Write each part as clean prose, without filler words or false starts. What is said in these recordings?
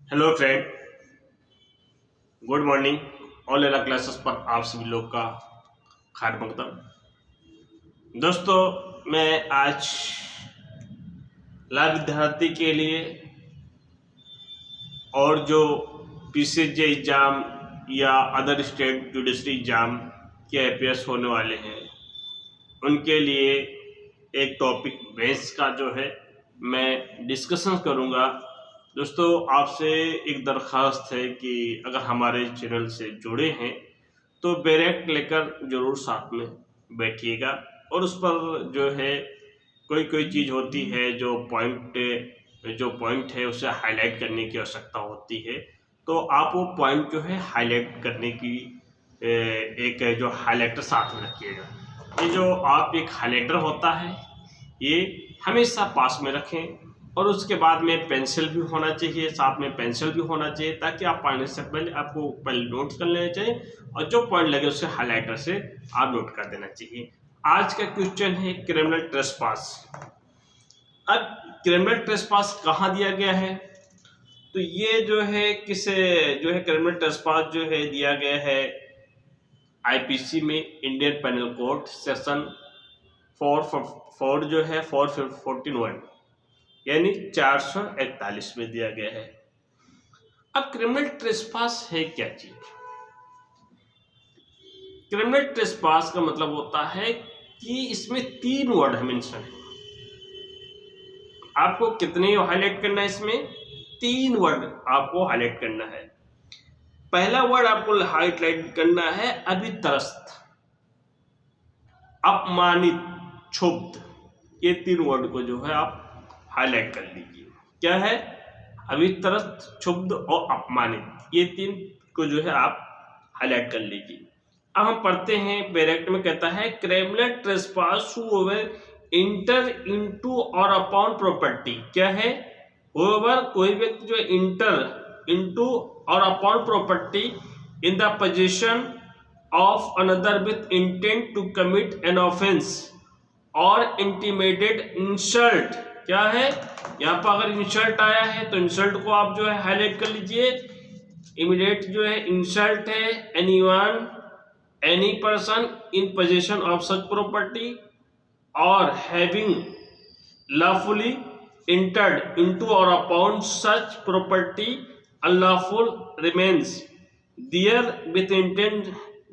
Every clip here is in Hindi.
Hello friend, good morning. Online classes पर आप सभी लोग का खैर मकदम। दोस्तों, मैं आज लाइव विद्यार्थी के लिए और जो पीसीजे एग्जाम या अदर स्टेट जुडिशरी एग्जाम के एपीएस होने वाले हैं उनके लिए एक टॉपिक बेस का जो है मैं डिस्कशन करूंगा। दोस्तों, आपसे एक दरख्वास्त है कि अगर हमारे चैनल से जुड़े हैं तो बैरेक्ट लेकर ज़रूर साथ में बैठिएगा और उस पर जो है कोई कोई चीज़ होती है जो पॉइंट है उसे हाईलाइट करने की आवश्यकता होती है, तो आप वो पॉइंट जो है हाईलाइट करने की एक जो हाईलाइटर साथ में रखिएगा। ये जो आप एक हाईलाइटर होता है ये हमेशा पास में रखें और उसके बाद में पेंसिल भी होना चाहिए, साथ में पेंसिल भी होना चाहिए ताकि आप पढ़ने से पहले आपको पहले नोट्स कर लेना चाहिए और जो पॉइंट लगे उसे हाईलाइटर से आप नोट कर देना चाहिए। आज का क्वेश्चन है क्रिमिनल ट्रेसपास। अब क्रिमिनल ट्रेसपास कहाँ दिया गया है, तो ये जो है क्रिमिनल ट्रेसपास जो है दिया गया है आईपीसी में, इंडियन पेनल कोड सेक्शन 4 जो है 414(1) यानी 441 में दिया गया है। अब क्रिमिनल ट्रेसपास है क्या चीज? क्रिमिनल ट्रेसपास का मतलब होता है कि इसमें 3 वर्ड मेंशन है। आपको कितने हाईलाइट करना है? इसमें 3 वर्ड आपको हाईलाइट करना है। पहला वर्ड आपको हाईलाइट करना है अभित्रस्त, अपमानित, क्षुब्ध। ये 3 वर्ड को जो है आप हाईलाइट कर लीजिए। क्या है? अभित्रस्त, क्षुब्ध और अपमानित, ये 3 को जो है आप हाईलाइट कर लीजिए। अब हम पढ़ते हैं, बैरेक्ट में कहता है criminal trespass whoever enter into or upon property. क्या है? हूएवर, कोई व्यक्ति जो enter into or upon property in the position of another with intent to commit an offence or intimidated insult. क्या है? यहाँ पर अगर इंसल्ट आया है तो इंसल्ट को आप जो है हाईलाइट कर लीजिए। इमीडिएट जो है इंसल्ट है anyone, any person in position of such property or having lawfully entered into or upon such property unlawful remains there with intent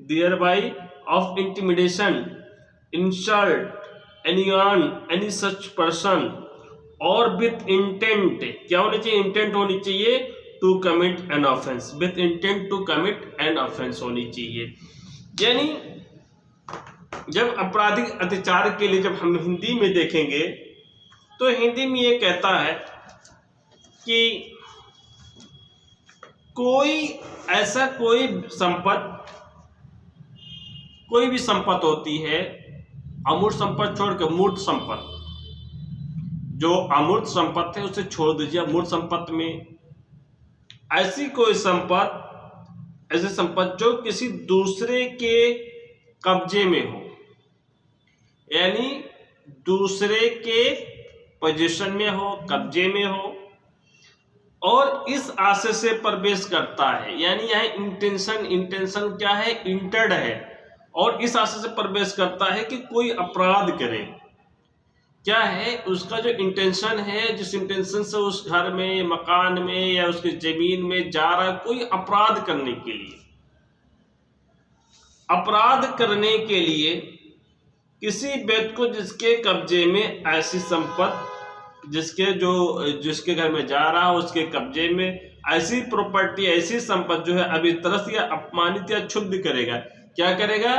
thereby of intimidation, insult anyone, any such person or with intent. क्या होनी चाहिए? इंटेंट होनी चाहिए to commit an offence, with intent to commit an offence होनी चाहिए। यानी जब आपराधिक अत्याचार के लिए जब हम हिंदी में देखेंगे तो हिंदी में ये कहता है कि कोई भी संपत्ति होती है, अमूर्त संपत्ति छोड़ के मूर्त संपत्ति, जो अमूर्त संपत्ति है उसे छोड़ दीजिए। अमूर्त संपत्ति में ऐसी कोई संपत्ति जो किसी दूसरे के कब्जे में हो, यानी दूसरे के पोजीशन में हो, कब्जे में हो और इस आशय से प्रवेश करता है, यानी यह इंटेंशन क्या है? इंटर्ड है और इस आशय से प्रवेश करता है कि कोई अपराध करे। क्या है? उसका जो इंटेंशन है, जिस इंटेंशन से उस घर में, मकान में या उसकी जमीन में जा रहा है कोई अपराध करने के लिए। अपराध करने के लिए किसी व्यक्ति को जिसके कब्जे में ऐसी संपत्ति, जिसके घर में जा रहा है उसके कब्जे में ऐसी प्रॉपर्टी, ऐसी संपत्ति जो है अभित्रस्त या अपमानित या क्षुब्ध करेगा। क्या करेगा?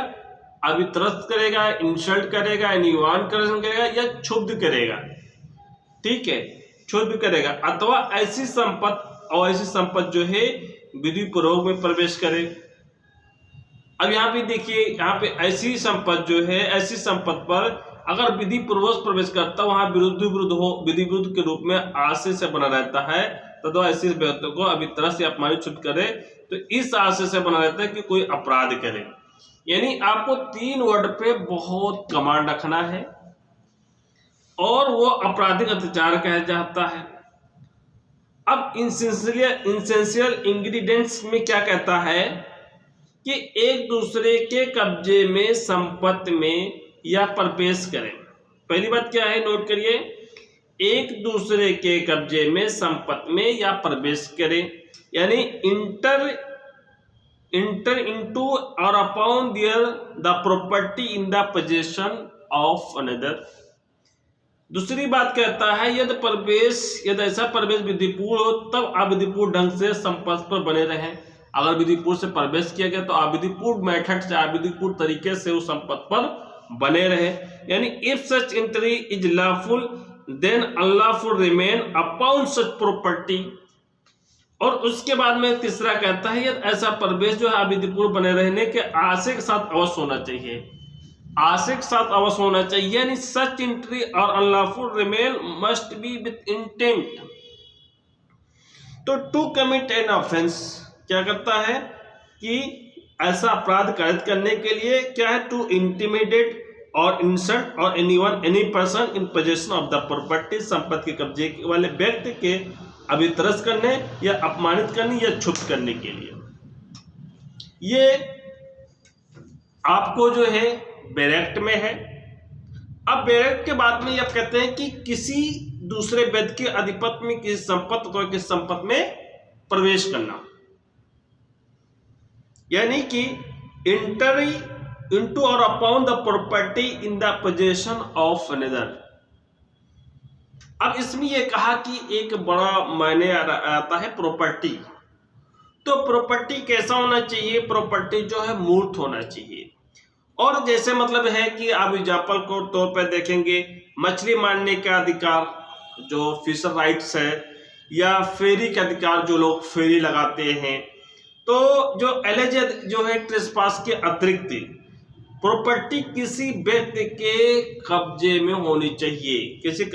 अभित्रस्त करेगा, इंसल्ट करेगा, निवान करेगा या क्षुब्ध करेगा। ठीक है, क्षुब्ध करेगा अथवा ऐसी संपत्ति जो है विधि पूर्वक में प्रवेश करे। अब यहाँ पे देखिए, यहाँ पे ऐसी संपत्ति जो है, ऐसी संपत्ति पर अगर विधि पूर्वक प्रवेश करता है वहां विधि विरुद्ध के रूप में आशय से बना रहता है, तो ऐसी व्यक्ति को अभित्रस्त या अपमानित क्षुब्ध करे तो इस आशय से बना रहता है कि कोई अपराध करे। यानी आपको 3 वर्ड पे बहुत कमांड रखना है और वो आपराधिक अत्याचार कहा जाता है। अब इंसेंशियल इंग्रेडिएंट्स में क्या कहता है कि एक दूसरे के कब्जे में, संपत्ति में या प्रवेश करें। पहली बात क्या है, नोट करिए, एक दूसरे के कब्जे में, संपत्ति में या प्रवेश करें, यानी inter into or upon their the property in the possession of another. दूसरी बात कहता है यदि ऐसा प्रवेश विधिपूर्ण हो तब अविधिपूर्ण ढंग से संपत्ति पर बने रहें। अगर विधिपूर्ण से प्रवेश किया गया तो अविधिपूर्ण मेथड से, अविधिपूर्ण तरीके से उस संपत्ति पर बने रहे, यानी if such entry is lawful then unlawful remain upon such property. और उसके बाद में तीसरा कहता है यदि ऐसा प्रवेश जो है अविधिपूर्ण बने रहने के आशय के साथ अवश्य होना चाहिए, आशय के साथ अवश्य होना चाहिए, यानी सच एंट्री और unlawful remain must be with intent. तो टू कमिट एन ऑफेंस क्या करता है कि ऐसा अपराध कारित करने के लिए क्या है, टू इंटिमिडेट और इंसल्ट और any person in possession of the property, संपत्ति के कब्जे वाले व्यक्ति के अभितरस करने या अपमानित करने या क्षुब्ध करने के लिए। ये आपको जो है बैरेक्ट में है। अब बैरेक्ट के बाद में आप कहते हैं कि किसी दूसरे व्यक्ति के अधिपत्य में, किसी संपत्ति तो किसी संपत्ति में प्रवेश करना, यानी कि inter into or upon the property in the possession of another. अब इसमें यह कहा कि एक बड़ा मायने आता है प्रॉपर्टी। तो प्रॉपर्टी कैसा होना चाहिए, प्रॉपर्टी जो है मूर्त होना चाहिए। और जैसे मतलब है कि आप एग्जाम्पल को तौर पर देखेंगे, मछली मारने का अधिकार जो फिशर राइट्स है, या फेरी का अधिकार जो लोग फेरी लगाते हैं, तो जो एलिजेड जो है ट्रेसपास के अतिरिक्त प्रॉपर्टी किसी व्यक्ति के कब्जे में होनी चाहिए, किसी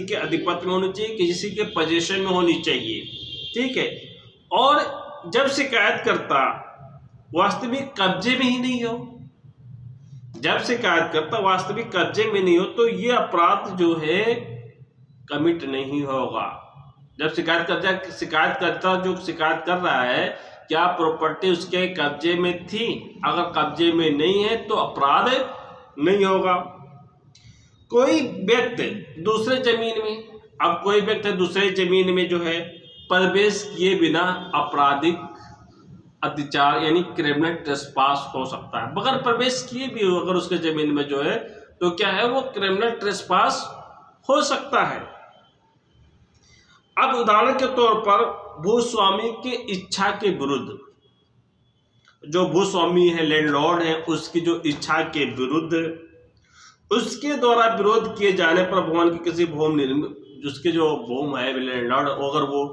के अधिपत्य में होनी चाहिए, किसी के पोजीशन में होनी चाहिए, ठीक है। और जब शिकायतकर्ता वास्तविक कब्जे में ही नहीं हो, जब शिकायतकर्ता वास्तविक कब्जे में नहीं हो तो ये अपराध जो है कमिट नहीं होगा। जब शिकायतकर्ता जो शिकायत कर रहा है क्या प्रॉपर्टी उसके कब्जे में थी, अगर कब्जे में नहीं है तो अपराध नहीं होगा। कोई व्यक्ति दूसरे जमीन में, अब कोई व्यक्ति दूसरे जमीन में जो है प्रवेश किए बिना आपराधिक अत्याचार यानी क्रिमिनल ट्रेसपास हो सकता है। बगैर प्रवेश किए भी अगर उसके जमीन में जो है तो क्या है, वो क्रिमिनल ट्रेसपास हो सकता है। अब उदाहरण के तौर पर भूस्वामी के इच्छा के विरुद्ध, जो भूस्वामी है, लैंडलॉर्ड है, उसकी जो इच्छा के विरुद्ध उसके द्वारा विरोध किए जाने पर भवन की किसी भूमि जिसके जो भूमि है लैंडलॉर्ड, अगर वो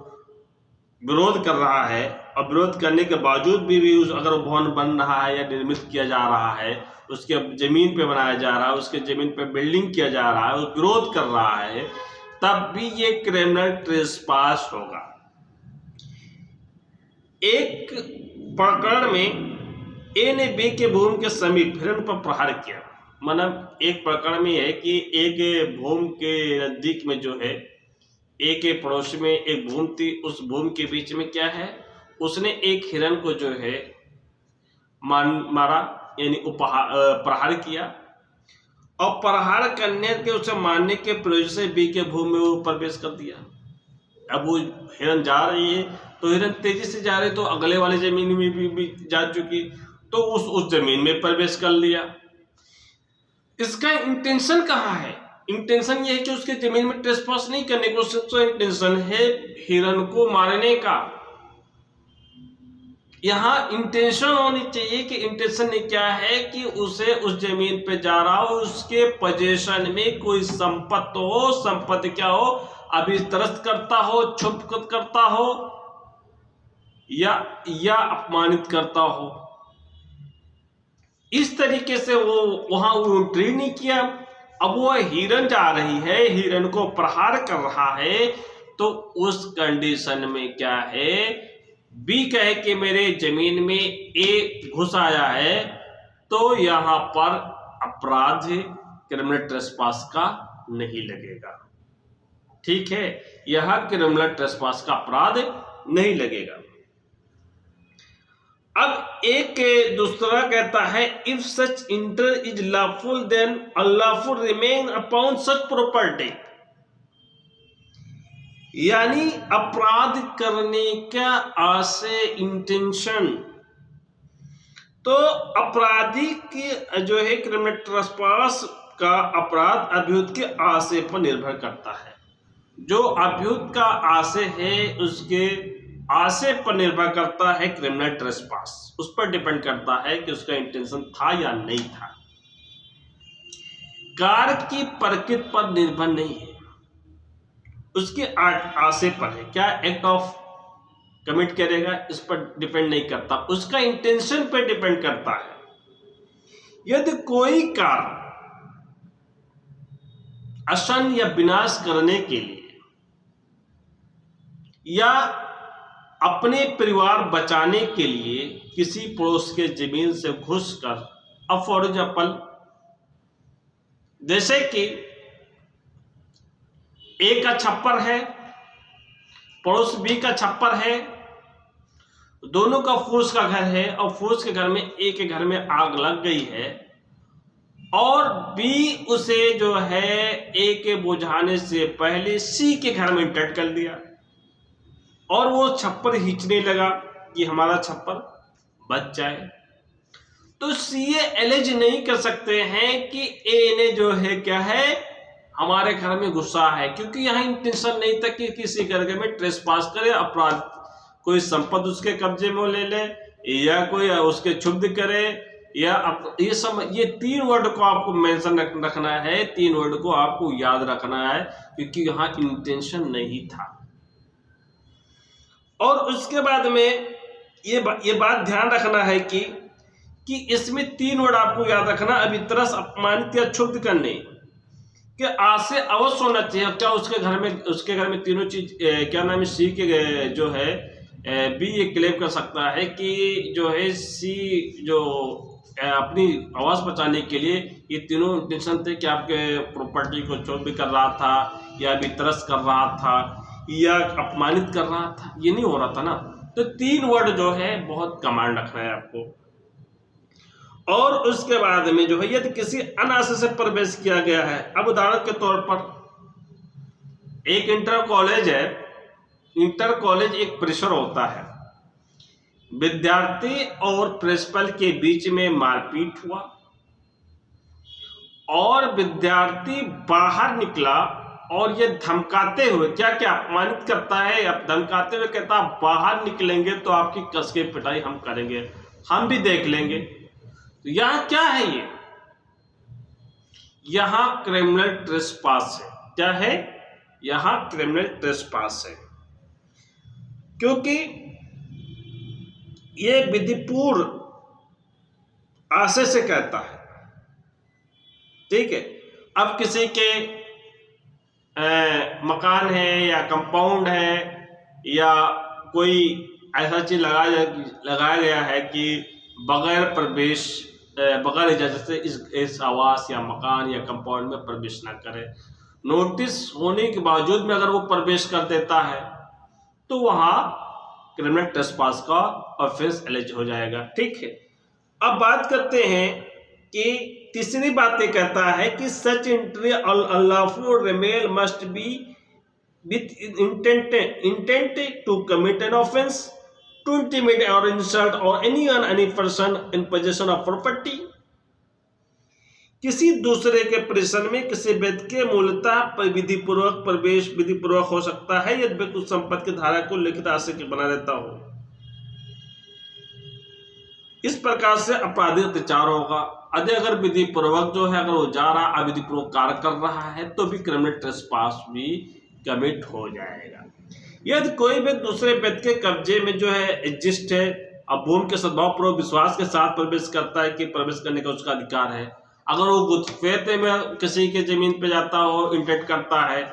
विरोध कर रहा है और विरोध करने के बावजूद भी अगर भवन बन रहा है या निर्मित किया जा रहा है, उसके जमीन पे बनाया जा रहा है, उसके जमीन पे बिल्डिंग किया जा रहा है, वो विरोध कर रहा है, तब भी ये क्रिमिनल ट्रेसपास होगा। एक प्रकरण में ए ने बी के भूमि के समीप हिरण पर प्रहार किया। मतलब एक प्रकरण में है कि एक भूमि के नजदीक में जो है ए के पड़ोस में एक भूमि थी, उस भूमि के बीच में क्या है, उसने एक हिरण को जो है मारा यानी प्रहार किया, और प्रहार करने के उसे मारने के प्रयोजन से बी के भूमि में वो प्रवेश कर दिया। अब वो हिरण जा रही है तो हिरण तेजी से जा रही, तो अगले वाले जमीन में भी जा चुकी, तो उस जमीन में प्रवेश कर लिया। इसका इंटेंशन कहाँ है? इंटेंशन ये है कि उसके जमीन में ट्रेसपास नहीं करने को, उसका इंटेंशन है हिरण को मारने का। यहाँ इंटेंशन होनी चाहिए कि इंटेंशन ने क्या है कि उसे उस जमीन पे जा रहा हो, उसके पोजीशन में कोई संपत्ति हो, संपत्ति क्या हो, अभितरस्त करता हो, क्षुब्ध करता हो या अपमानित करता हो। इस तरीके से वो वहां एंट्री नहीं किया। अब वो हिरण जा रही है, हिरण को प्रहार कर रहा है, तो उस कंडीशन में क्या है, बी कहे कि मेरे जमीन में ए घुस आया है, तो यहां पर अपराध क्रिमिनल ट्रेसपास का नहीं लगेगा। ठीक है, यह क्रिमिनल ट्रेसपास का अपराध नहीं लगेगा। अब एक दूसरा कहता है if such enter is lawful then unlawful remain upon such property, यानी अपराध करने का आशय इंटेंशन, तो अपराधी की जो है क्रिमिनल ट्रेसपास का अपराध अभियुक्त के आशय पर निर्भर करता है। जो अभियुक्त का आशय है उसके आशय पर निर्भर करता है क्रिमिनल ट्रेसपास, उस पर डिपेंड करता है कि उसका इंटेंशन था या नहीं था। कार्य की प्रकृति पर निर्भर नहीं है, उसके आशय पर है। क्या एक्ट ऑफ कमिट करेगा इस पर डिपेंड नहीं करता, उसका इंटेंशन पर डिपेंड करता है। यदि कोई कार्य असन या विनाश करने के लिए या अपने परिवार बचाने के लिए किसी पड़ोस के जमीन से घुसकर, अब फॉर एग्जाम्पल जैसे कि ए का छप्पर है, पड़ोस बी का छप्पर है, दोनों का फूस का घर है और फूस के घर में ए के घर में आग लग गई है और बी उसे जो है ए के बुझाने से पहले सी के घर में इंटर कर दिया और वो छप्पर खींचने लगा कि हमारा छप्पर बच जाए, तो सीए एलिज नहीं कर सकते हैं कि ए ने जो है क्या है हमारे घर में घुसा है, क्योंकि यहाँ इंटेंशन नहीं था कि किसी घर में ट्रेसपास करे, अपराध कोई संपत्ति उसके कब्जे में ले ले या कोई उसके क्षुब्ध करे या ये तीन वर्ड को आपको मेंशन रखना है, तीन वर्ड को आपको याद रखना है, क्योंकि यहाँ इंटेंशन नहीं था। और उसके बाद में ये बात ध्यान रखना है कि इसमें तीन वर्ड आपको याद रखना, अभी तरस, अपमानित या क्षुब्ध करने के आशय अवश्य होना चाहिए। क्या उसके घर में तीनों चीज क्या नाम है, सी के जो है बी ये क्लेम कर सकता है कि जो है सी जो अपनी आवाज बचाने के लिए ये तीनों इंटेंशन थे कि आपके प्रॉपर्टी को चोरी भी कर रहा था या वितरस कर रहा था या अपमानित कर रहा था, ये नहीं हो रहा था ना। तो तीन वर्ड जो है बहुत कमांड रखना है आपको। और उसके बाद में जो है यदि किसी अनाशय से प्रवेश किया गया है, अब उदाहरण के तौर पर एक इंटर कॉलेज है, इंटर कॉलेज एक परिसर होता है, विद्यार्थी और प्रिंसिपल के बीच में मारपीट हुआ और विद्यार्थी बाहर निकला और ये धमकाते हुए क्या क्या अपमानित करता है, अब धमकाते हुए कहता बाहर निकलेंगे तो आपकी कस के पिटाई हम करेंगे, हम भी देख लेंगे। तो यहां क्या है, ये यहां क्रिमिनल ट्रेसपास है। क्या है, यहां क्रिमिनल ट्रेसपास है, क्योंकि ये विधिपूर्व आशय से कहता है। ठीक है, अब किसी के मकान है या कंपाउंड है या कोई ऐसा चीज लगाया गया है कि बगैर प्रवेश बगैर इजाजत से इस आवास या मकान या कंपाउंड में प्रवेश ना करे, नोटिस होने के बावजूद में अगर वो प्रवेश कर देता है तो वहां क्रिमिनल ट्रेसपास का ऑफेंस एलिज हो जाएगा। ठीक है, अब बात करते हैं कि तीसरी बात ये कहता है कि such entry unlawful remain must be with intent to commit an offence, to intimidate और इंसल्ट और any person in possession of property. किसी दूसरे के परिसर में किसी व्यक्ति के मूलतः विधिपूर्वक प्रवेश विधिपूर्वक हो सकता है यदि व्यक्ति उस संपत्ति की धारा को लिखित आशय के बना रहता हो। इस प्रकार से आपराधिक अत्याचार होगा। अगर विधि पूर्वक जो है अगर वो जा रहा अविधि पूर्वक कार्य कर रहा है तो भी क्रिमिनल ट्रेसपास भी कमिट हो जाएगा। यदि कोई भी दूसरे व्यक्ति के कब्जे में जो है एग्जिस्ट है, अब भूमि के सद्भाव पूर्वक विश्वास के साथ प्रवेश करता है कि प्रवेश करने का उसका अधिकार है। अगर वो गुत्फेते में किसी के जमीन पे जाता हो, इंटेंट करता है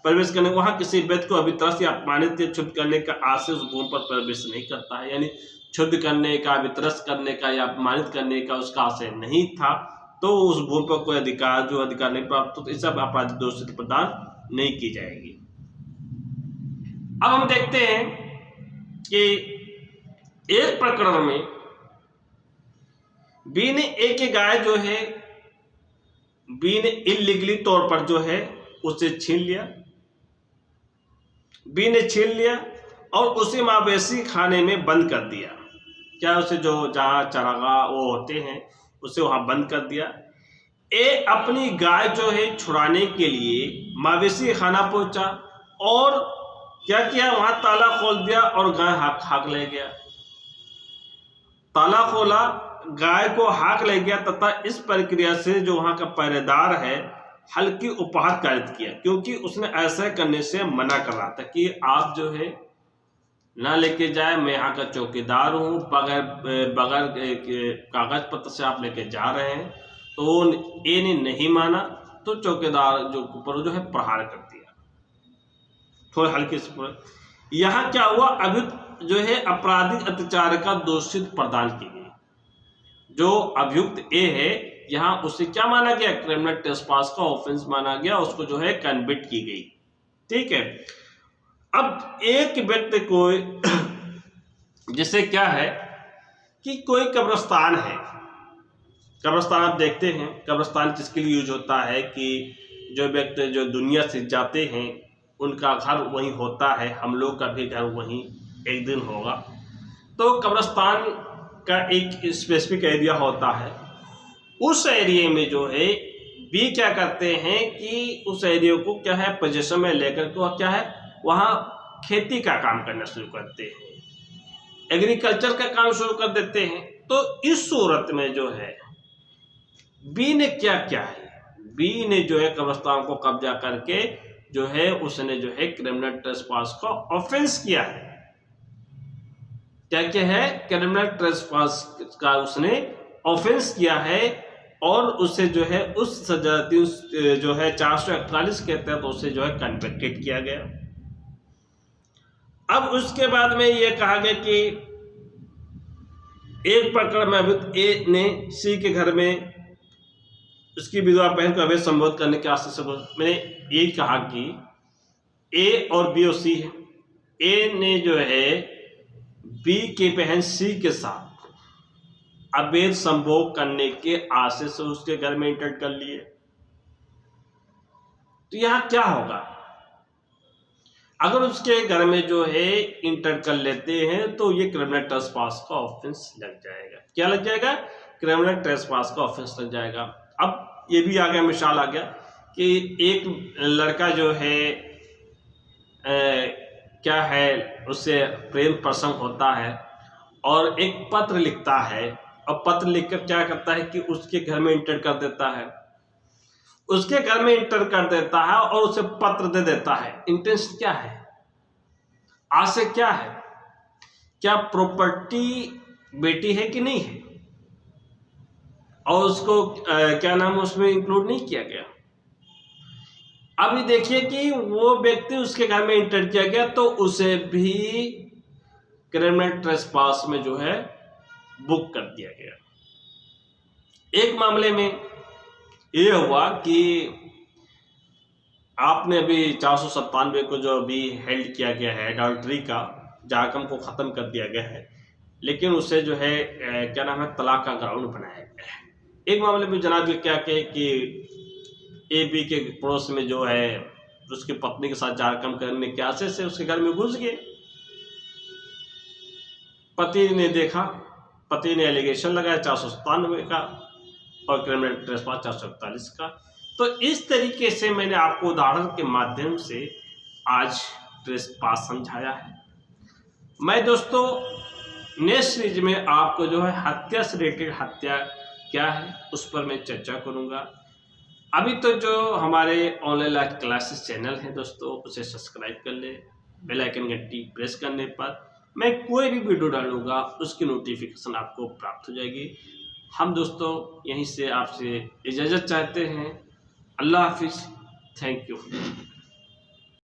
प्रवेश करने, वहां किसी व्यक्ति को अभित्रस्त या अपमानित या क्षुब्ध करने का आशय उस भूमि पर प्रवेश नहीं करता है, यानी क्षुब्ध करने का, वितरस करने का या अपमानित करने का उसका आशय नहीं था, तो उस भूमि पर कोई अधिकार नहीं प्राप्त, तो इस सब आपराधिक दोष प्रदान नहीं की जाएगी। अब हम देखते हैं कि एक प्रकरण में बी ने एक गाय जो है बी ने इलीगली तौर पर जो है उसे छीन लिया। बी ने छीन लिया और उसे मवेशी खाने में बंद कर दिया। क्या उसे जो जहाँ चरागाह वो होते हैं उसे वहां बंद कर दिया। ए अपनी गाय जो है छुड़ाने के लिए मवेशी खाना पहुंचा और क्या किया, वहां ताला खोल दिया और गाय हाक ले गया। ताला खोला, गाय को हाक ले गया तथा इस प्रक्रिया से जो वहां का पहरेदार है हल्की उपहार कारित किया, क्योंकि उसने ऐसा करने से मना कर रहा था कि आप जो है ना लेके जाए, मैं यहाँ का चौकीदार हूँ, बगैर कागज पत्र से आप लेके जा रहे हैं। तो ए ने नहीं माना तो चौकीदार जो ऊपर जो है प्रहार कर दिया, थोड़े हल्के से। यहाँ क्या हुआ, अभियुक्त जो है आपराधिक अत्याचार का दोषी प्रदान की गई। जो अभियुक्त ए है यहाँ उसे क्या माना गया, क्रिमिनल ट्रेसपास का ऑफेंस माना गया, उसको जो है कन्विक्ट की गई। ठीक है। अब एक व्यक्ति को जैसे क्या है कि कोई कब्रिस्तान है, कब्रिस्तान आप देखते हैं, कब्रिस्तान किसके लिए यूज होता है कि जो व्यक्ति जो दुनिया से जाते हैं उनका घर वहीं होता है, हम लोग का भी घर वहीं एक दिन होगा। तो कब्रिस्तान का एक स्पेसिफिक एरिया होता है, उस एरिया में जो है बी क्या करते हैं कि उस एरिया को क्या है पोजीशन में लेकर के क्या है वहाँ खेती का काम करना शुरू करते हैं, एग्रीकल्चर का काम शुरू कर देते हैं। तो इस सूरत में जो है बी ने क्या किया है, बी ने जो है कब्रिस्तान को कब्जा करके जो है उसने जो है क्रिमिनल ट्रेसपास का ऑफेंस किया है। क्या है, क्रिमिनल ट्रेसपास का उसने ऑफेंस किया है और उसे जो है उस सजा जो है 441 के तहत उसे जो है कन्विक्टेड किया गया। अब उसके बाद में ये कहा गया कि एक प्रकरण में अभियुक्त ए ने सी के घर में उसकी विधवा बहन को अवैध संबोधित करने के आशय से मैंने ये कहा कि ए और बी और सी है। ए ने जो है बी की बहन सी के साथ अवैध संभोग करने के आशय से उसके घर में इंटर कर लिए। तो यहां क्या होगा, अगर उसके घर में जो है इंटर कर लेते हैं तो ये क्रिमिनल ट्रेसपास का ऑफेंस लग जाएगा। क्या लग जाएगा, क्रिमिनल ट्रेसपास का ऑफेंस लग जाएगा। अब ये भी आ गया, मिसाल आ गया कि एक लड़का जो है क्या है उससे प्रेम प्रसंग होता है और एक पत्र लिखता है और पत्र लिखकर क्या करता है कि उसके घर में इंटर कर देता है, उसके घर में इंटर कर देता है और उसे पत्र दे देता है। इंटेंशन क्या है, आशय क्या है, क्या प्रॉपर्टी बेटी है कि नहीं है, और उसको क्या नाम उसमें इंक्लूड नहीं किया गया। अभी देखिए कि वो व्यक्ति उसके घर में इंटर किया गया तो उसे भी क्रिमिनल ट्रेसपास में जो है बुक कर दिया गया। एक मामले में ये हुआ कि आपने अभी 497 को जो अभी हेल्ड किया गया है एडल्ट्री का जाकम को ख़त्म कर दिया गया है, लेकिन उसे जो है क्या नाम है तलाक का ग्राउंड बनाया गया है। एक मामले में जनाब क्या कहे कि ए बी के पड़ोस में जो है उसकी पत्नी के साथ जाकम करने के आशय से उसके घर में घुस गए। पति ने देखा, पति ने एलिगेशन लगाया 497 का और क्रिमिनल ट्रेसपास 441 का। तो इस तरीके से मैंने आपको उदाहरण के माध्यम से आज ट्रेसपास समझाया है। मैं दोस्तों नेक्स्ट सीरीज में आपको जो है हत्या से रिलेटेड हत्या क्या है उस पर मैं चर्चा करूंगा। अभी तो जो हमारे ऑनलाइन लाइव क्लासेस चैनल है दोस्तों उसे सब्सक्राइब कर ले, बेल आइकन घंटी प्रेस करने पर मैं कोई भी वीडियो डालूंगा उसकी नोटिफिकेशन आपको प्राप्त हो जाएगी। हम दोस्तों यहीं से आपसे इजाज़त चाहते हैं। अल्लाह हाफिज़, थैंक यू।